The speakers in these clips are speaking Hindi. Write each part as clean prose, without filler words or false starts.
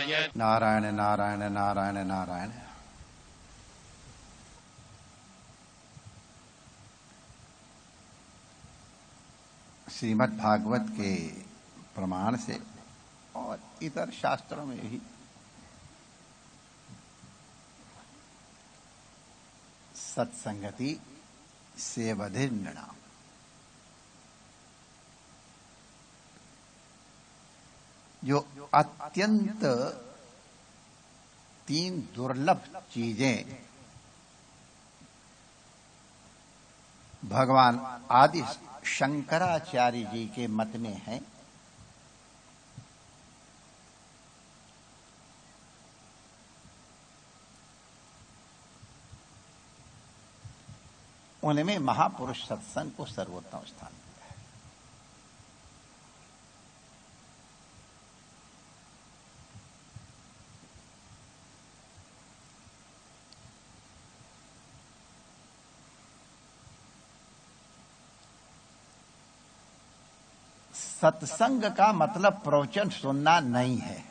नारायण नारायण नारायण नारायण। श्रीमद् भागवत के प्रमाण से और इतर शास्त्रों में भी सत्संगति सेवधि नृणाम, जो अत्यंत तीन दुर्लभ चीजें भगवान आदि शंकराचार्य जी के मत में हैं, उनमें महापुरुष सत्संग को सर्वोत्तम स्थान दिया है। सत्संग का मतलब प्रवचन सुनना नहीं है।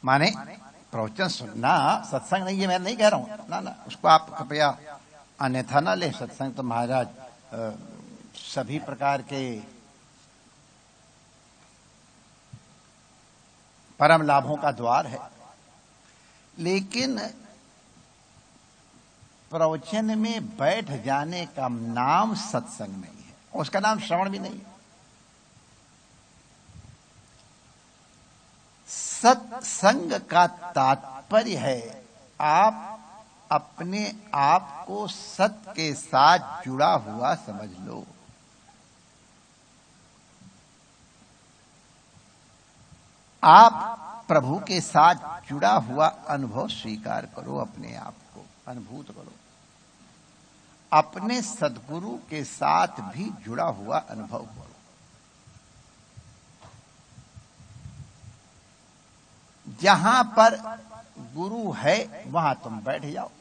माने प्रवचन सुनना सत्संग नहीं है, मैं नहीं कह रहा हूं ना, उसको आप कृपया अन्यथा ना ले। सत्संग तो महाराज सभी प्रकार के परम लाभों का द्वार है, लेकिन प्रवचन में बैठ जाने का नाम सत्संग नहीं है, उसका नाम श्रवण भी नहीं है। सत्संग का तात्पर्य है आप अपने आप को सत्य के साथ जुड़ा हुआ समझ लो। आप प्रभु के साथ जुड़ा हुआ अनुभव स्वीकार करो, अपने आप को अनुभूत करो। अपने सद्गुरु के साथ भी जुड़ा हुआ अनुभव करो। जहां पर गुरु है वहां तुम बैठ जाओ,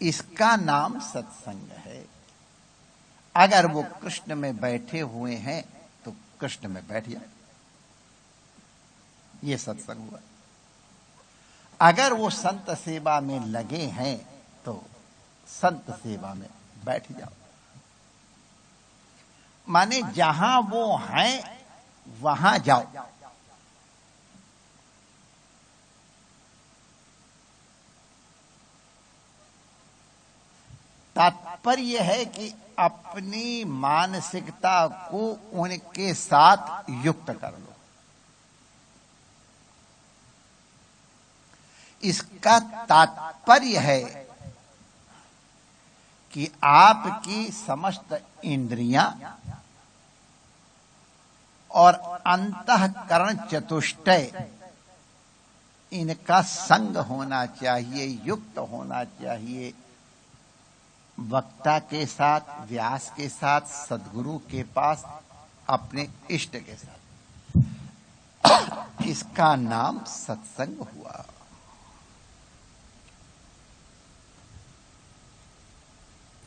इसका नाम सत्संग है। अगर वो कृष्ण में बैठे हुए हैं तो कृष्ण में बैठ जाओ, ये सत्संग हुआ। अगर वो संत सेवा में लगे हैं तो संत सेवा में बैठ जाओ। माने जहां वो हैं वहां जाओ। तात्पर्य है कि अपनी मानसिकता को उनके साथ युक्त कर लो। इसका तात्पर्य है कि आपकी समस्त इंद्रियां और अंतःकरण चतुष्टय इनका संग होना चाहिए, युक्त होना चाहिए। वक्ता के साथ, व्यास के साथ, सद्गुरु के पास, अपने इष्ट के साथ। इसका नाम सत्संग हुआ।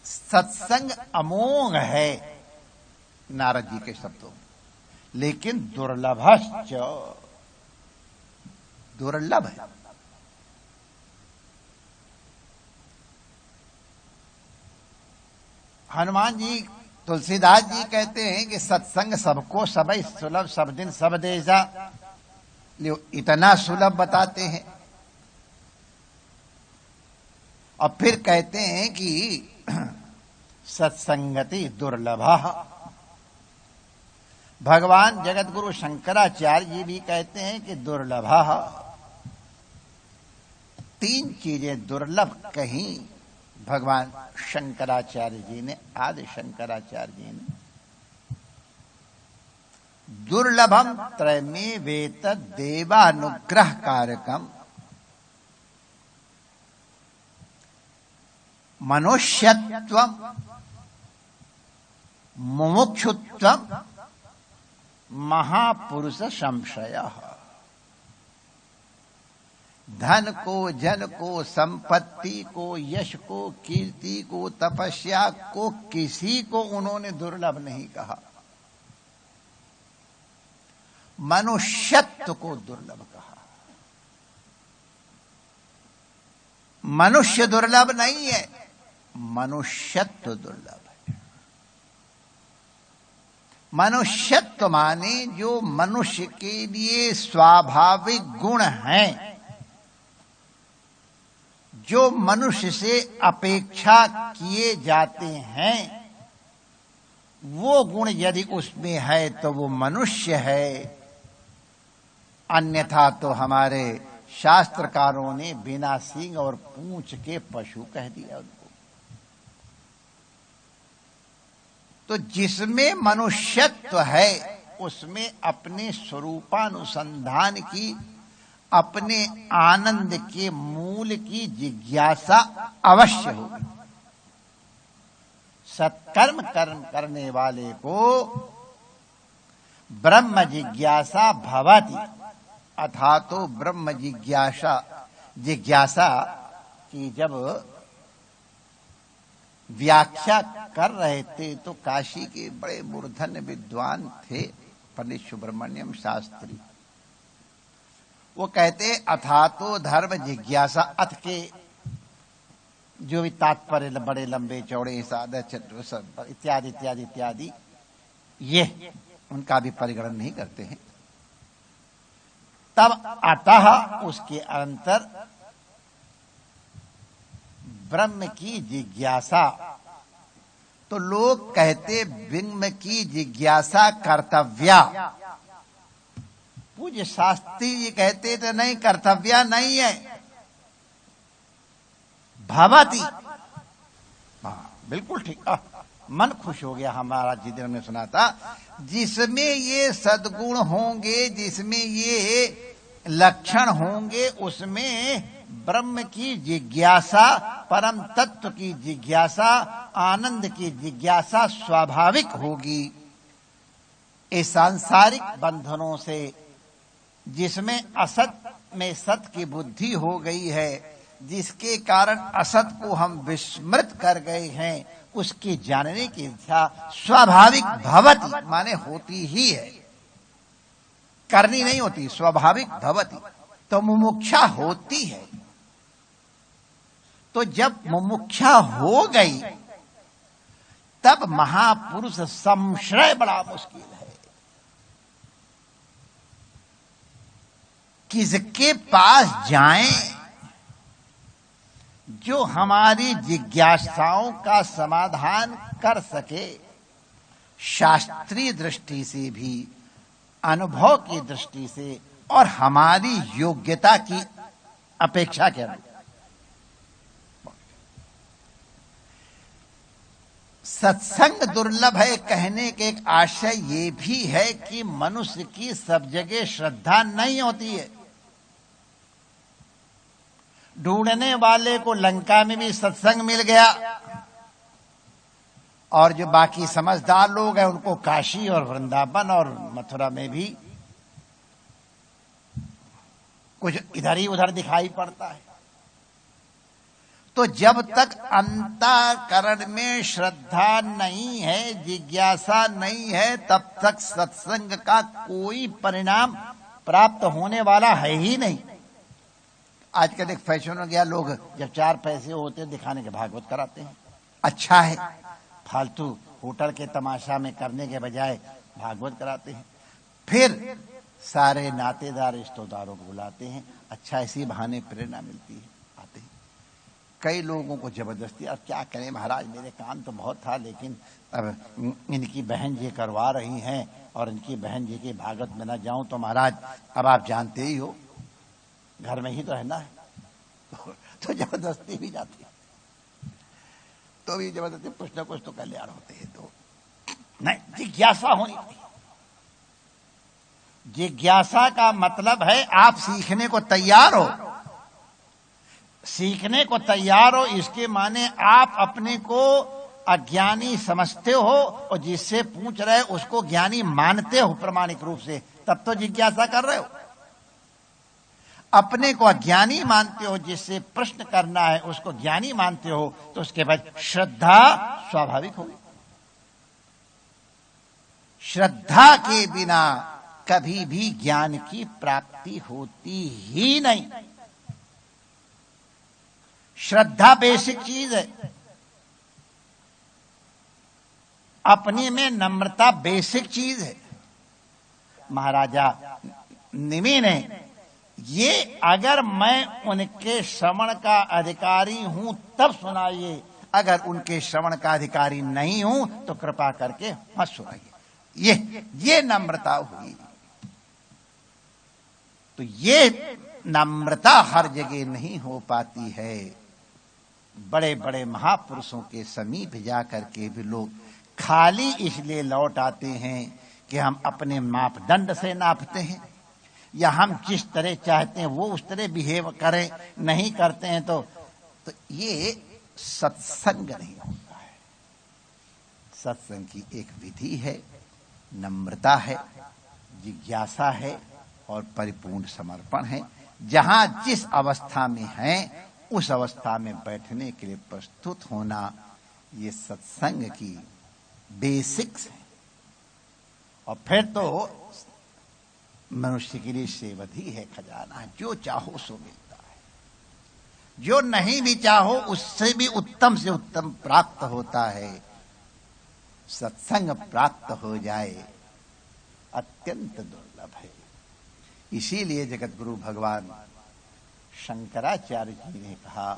सत्संग अमोघ है नारद जी के शब्दों में, लेकिन दुर्लभश्च, दुर्लभ है। हनुमान जी, तुलसीदास जी कहते हैं कि सत्संग सबको सबई सुलभ, सब दिन सब देजा। इतना सुलभ बताते हैं और फिर कहते हैं कि सत्संगति दुर्लभा। भगवान जगत गुरु शंकराचार्य जी भी कहते हैं कि दुर्लभा। तीन चीजें दुर्लभ कहीं भगवान शंकराचार्य जी ने, आदि शंकराचार्य जी ने। दुर्लभम त्रयमे वेत देवानुग्रह कारकम मनुष्यत्वम मुमुक्षुत्वम महापुरुष संशय। धन को, जन को, संपत्ति को, यश को, कीर्ति को, तपस्या को, किसी को उन्होंने दुर्लभ नहीं कहा। मनुष्यत्व को दुर्लभ कहा। मनुष्य दुर्लभ नहीं है, मनुष्यत्व दुर्लभ है। मनुष्यत्व माने जो मनुष्य के लिए स्वाभाविक गुण हैं, जो मनुष्य से अपेक्षा किए जाते हैं, वो गुण यदि उसमें है तो वो मनुष्य है। अन्यथा तो हमारे शास्त्रकारों ने बिना सींग और पूंछ के पशु कह दिया उनको। तो जिसमें मनुष्यत्व है उसमें अपने स्वरूपानुसंधान की, अपने आनंद के मूल की जिज्ञासा अवश्य होगी। सत्कर्म कर्म करने वाले को ब्रह्म जिज्ञासा भवति, अथा तो ब्रह्म जिज्ञासा की जब व्याख्या कर रहे थे तो काशी के बड़े मूर्धन्य विद्वान थे पंडित सुब्रमण्यम शास्त्री। वो कहते अथा तो धर्म जिज्ञासा, अथ के जो भी तात्पर्य बड़े लंबे चौड़े सादा इत्यादि इत्यादि इत्यादि, ये उनका भी परिगणन नहीं करते हैं। तब अतः उसके अंतर ब्रह्म की जिज्ञासा। तो लोग कहते ब्रह्म की जिज्ञासा कर्तव्या। पूज्य शास्त्री जी कहते थे नहीं, कर्तव्या नहीं है, भवति। बिल्कुल ठीक, मन खुश हो गया हमारा जिस दिन हमने सुना था। जिसमें ये सद्गुण होंगे, जिसमें ये लक्षण होंगे, उसमें ब्रह्म की जिज्ञासा, परम तत्व की जिज्ञासा, आनंद की जिज्ञासा स्वाभाविक होगी। इस सांसारिक बंधनों से, जिसमें असत में सत की बुद्धि हो गई है, जिसके कारण असत को हम विस्मृत कर गए हैं, उसके जानने की इच्छा स्वाभाविक भवति माने होती ही है, करनी नहीं होती, स्वाभाविक भवति। तो मुमुक्षा होती है। तो जब मुमुक्षा हो गई तब महापुरुष संशय बड़ा मुश्किल है। किसके पास जाएं जो हमारी जिज्ञासाओं का समाधान कर सके, शास्त्रीय दृष्टि से भी, अनुभव की दृष्टि से और हमारी योग्यता की अपेक्षा के अनुसार। सत्संग दुर्लभ है कहने के एक आशय ये भी है कि मनुष्य की सब जगह श्रद्धा नहीं होती है। ढूंढने वाले को लंका में भी सत्संग मिल गया, और जो बाकी समझदार लोग हैं उनको काशी और वृंदावन और मथुरा में भी कुछ इधर ही उधर दिखाई पड़ता है। तो जब तक अंतःकरण में श्रद्धा नहीं है, जिज्ञासा नहीं है, तब तक सत्संग का कोई परिणाम प्राप्त होने वाला है ही नहीं। आजकल एक फैशन हो गया, लोग जब 4 पैसे होते हैं दिखाने के भागवत कराते हैं। अच्छा है, फालतू होटल के तमाशा में करने के बजाय भागवत कराते हैं। फिर सारे नातेदार रिश्तेदारों को बुलाते हैं। अच्छा, इसी बहाने प्रेरणा मिलती है, आते हैं। कई लोगों को जबरदस्ती, अब क्या करें महाराज, मेरे काम तो बहुत था, लेकिन अब इनकी बहन जी करवा रही हैं और इनकी बहन जी के भागवत में न जाऊं तो महाराज अब आप जानते ही हो, घर में ही तो रहना है। तो जबरदस्ती भी जाती है, तो भी जबरदस्ती कुछ ना कुछ तो कल्याण होते हैं। तो नहीं, जिज्ञासा होनी चाहिए। जिज्ञासा का मतलब है आप सीखने को तैयार हो। सीखने को तैयार हो इसके माने आप अपने को अज्ञानी समझते हो और जिससे पूछ रहे उसको ज्ञानी मानते हो प्रामाणिक रूप से, तब तो जिज्ञासा कर रहे हो। अपने को अज्ञानी मानते हो, जिससे प्रश्न करना है उसको ज्ञानी मानते हो, तो उसके बाद श्रद्धा स्वाभाविक होगी। श्रद्धा के बिना कभी भी ज्ञान की प्राप्ति होती ही नहीं। श्रद्धा बेसिक चीज है। अपने में नम्रता बेसिक चीज है। महाराजा निमि ने ये अगर मैं उनके श्रवण का अधिकारी हूं तब सुनाइए, अगर उनके श्रवण का अधिकारी नहीं हूं तो कृपा करके मत सुनाइए। ये नम्रता हुई। तो ये नम्रता हर जगह नहीं हो पाती है। बड़े बड़े महापुरुषों के समीप जाकर के भी लोग खाली इसलिए लौट आते हैं कि हम अपने मापदंड से नापते हैं, या हम जिस तरह चाहते हैं वो उस तरह बिहेव करें, नहीं करते हैं तो ये सत्संग नहीं होता है। सत्संग की एक विधि है, नम्रता है, जिज्ञासा है और परिपूर्ण समर्पण है। जहां जिस अवस्था में हैं उस अवस्था में बैठने के लिए प्रस्तुत होना, ये सत्संग की बेसिक्स है। और फिर तो मनुष्य के लिए सेवधि है, खजाना है। जो चाहो सो मिलता है, जो नहीं भी चाहो उससे भी उत्तम से उत्तम प्राप्त होता है। सत्संग प्राप्त हो जाए अत्यंत दुर्लभ है। इसीलिए जगत गुरु भगवान शंकराचार्य जी ने कहा,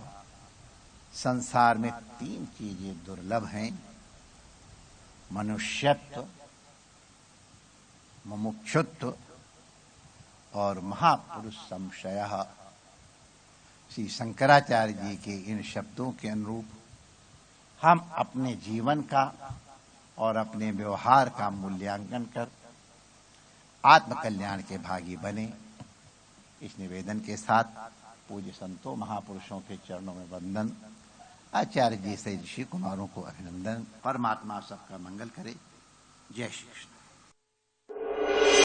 संसार में 3 चीजें दुर्लभ हैं, मनुष्यत्व, मुमुक्षुत्व और महापुरुष संशय। श्री शंकराचार्य जी के इन शब्दों के अनुरूप हम अपने जीवन का और अपने व्यवहार का मूल्यांकन कर आत्मकल्याण के भागी बने। इस निवेदन के साथ पूज्य संतों महापुरुषों के चरणों में वंदन, आचार्य जी से ऋषि कुमारों को अभिनंदन। परमात्मा सबका मंगल करे। जय श्री कृष्ण।